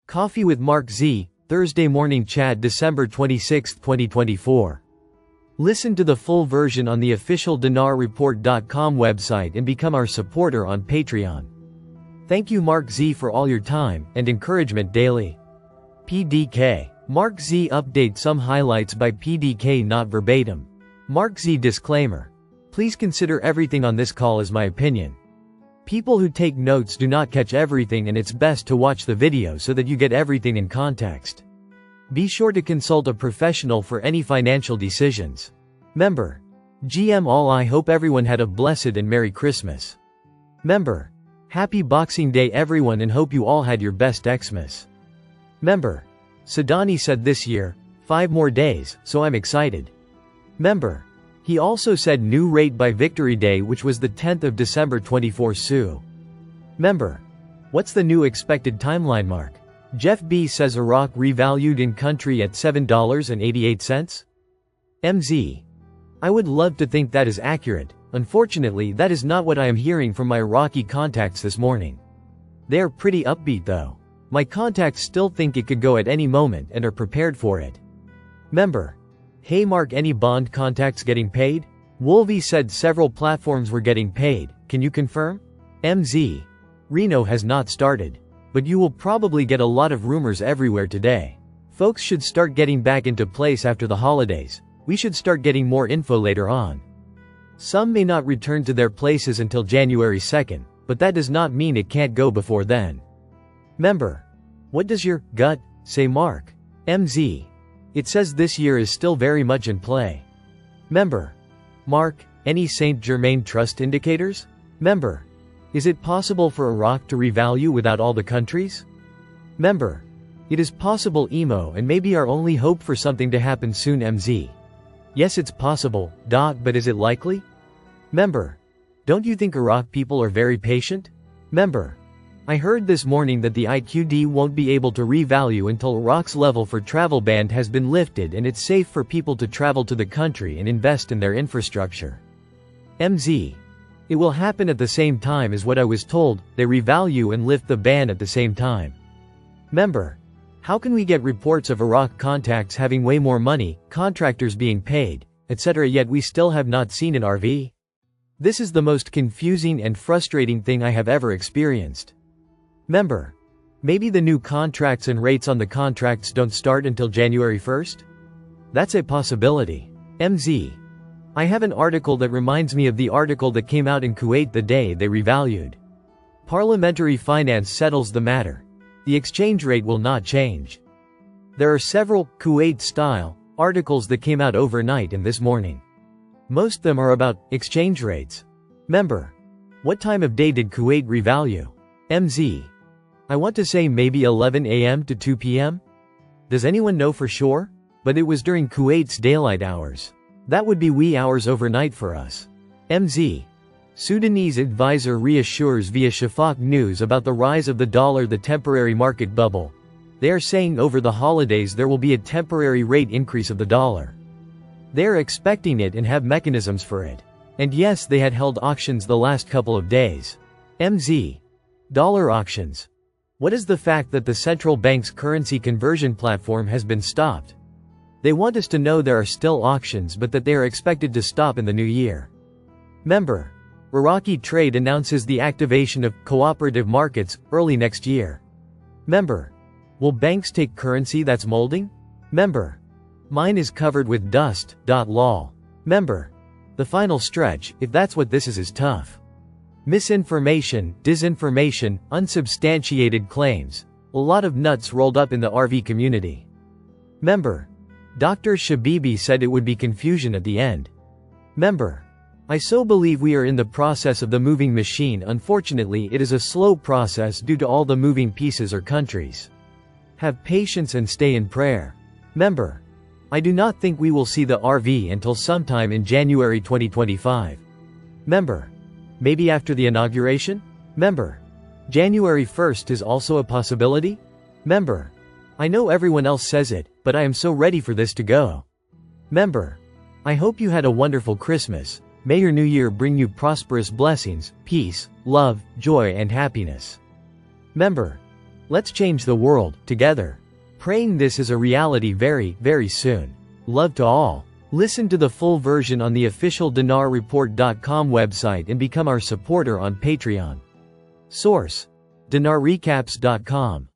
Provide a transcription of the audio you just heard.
Coffee with MarkZ, Thursday morning chat December 26, 2024. Listen to the full version on the official dinarreport.com website and become our supporter on Patreon. Thank you MarkZ for all your time and encouragement daily. PDK. MarkZ update some highlights by PDK not verbatim. MarkZ disclaimer. Please consider everything on this call as my opinion. People who take notes do not catch everything and it's best to watch the video so that you get everything in context. Be sure to consult a professional for any financial decisions. Member. GM All. I hope everyone had a blessed and Merry Christmas. Member. Happy Boxing Day everyone and hope you all had your best Xmas. Member. Sadani said this year, 5 more days, so I'm excited. Member. He also said new rate by Victory Day which was the 10th of December 24 Sue. Member. What's the new expected timeline mark? Jeff B says Iraq revalued in country at $7.88? MZ. I would love to think that is accurate. Unfortunately that is not what I am hearing from my Iraqi contacts this morning. They are pretty upbeat though. My contacts still think it could go at any moment and are prepared for it. Member. Hey Mark, any bond contacts getting paid? Wolvie said several platforms were getting paid, can you confirm? MZ. Reno has not started. But you will probably get a lot of rumors everywhere today. Folks should start getting back into place after the holidays. We should start getting more info later on. Some may not return to their places until January 2nd, but that does not mean it can't go before then. Member. What does your gut say Mark? MZ. It says this year is still very much in play. Member. Mark, any Saint Germain Trust indicators? Member. Is it possible for Iraq to revalue without all the countries? Member. It is possible emo and maybe our only hope for something to happen soon MZ. Yes it's possible, but is it likely? Member. Don't you think Iraq people are very patient? Member. I heard this morning that the IQD won't be able to revalue until Iraq's level for travel ban has been lifted and it's safe for people to travel to the country and invest in their infrastructure. MZ. It will happen at the same time as what I was told, they revalue and lift the ban at the same time. Member. How can we get reports of Iraq contacts having way more money, contractors being paid, etc. yet we still have not seen an RV? This is the most confusing and frustrating thing I have ever experienced. Member. Maybe the new contracts and rates on the contracts don't start until January 1st? That's a possibility. MZ. I have an article that reminds me of the article that came out in Kuwait the day they revalued. Parliamentary finance settles the matter. The exchange rate will not change. There are several Kuwait-style articles that came out overnight and this morning. Most of them are about exchange rates. Member. What time of day did Kuwait revalue? MZ. I want to say maybe 11 a.m. to 2 p.m. Does anyone know for sure? But it was during Kuwait's daylight hours. That would be wee hours overnight for us. MZ. Sudanese advisor reassures via Shafaq News about the rise of the dollar, the temporary market bubble. They are saying over the holidays there will be a temporary rate increase of the dollar. They are expecting it and have mechanisms for it. And yes, they had held auctions the last couple of days. MZ. Dollar auctions. What is the fact that the central bank's currency conversion platform has been stopped? They want us to know there are still auctions but that they are expected to stop in the new year. Member. Iraqi Trade announces the activation of cooperative markets early next year. Member. Will banks take currency that's molding? Member. Mine is covered with dust. Lol. Member. The final stretch, if that's what this is tough. Misinformation, disinformation, unsubstantiated claims. A lot of nuts rolled up in the RV community. Member. Dr. Shabibi said it would be confusion at the end. Member. I so believe we are in the process of the moving machine. Unfortunately it is a slow process due to all the moving pieces or countries. Have patience and stay in prayer. Member. I do not think we will see the RV until sometime in January 2025. Member. Maybe after the inauguration? Member. January 1st is also a possibility? Member. I know everyone else says it, but I am so ready for this to go. Member. I hope you had a wonderful Christmas. May your new year bring you prosperous blessings, peace, love, joy and happiness. Member. Let's change the world, together. Praying this is a reality very, very soon. Love to all. Listen to the full version on the official dinarreport.com website and become our supporter on Patreon. Source: dinarrecaps.com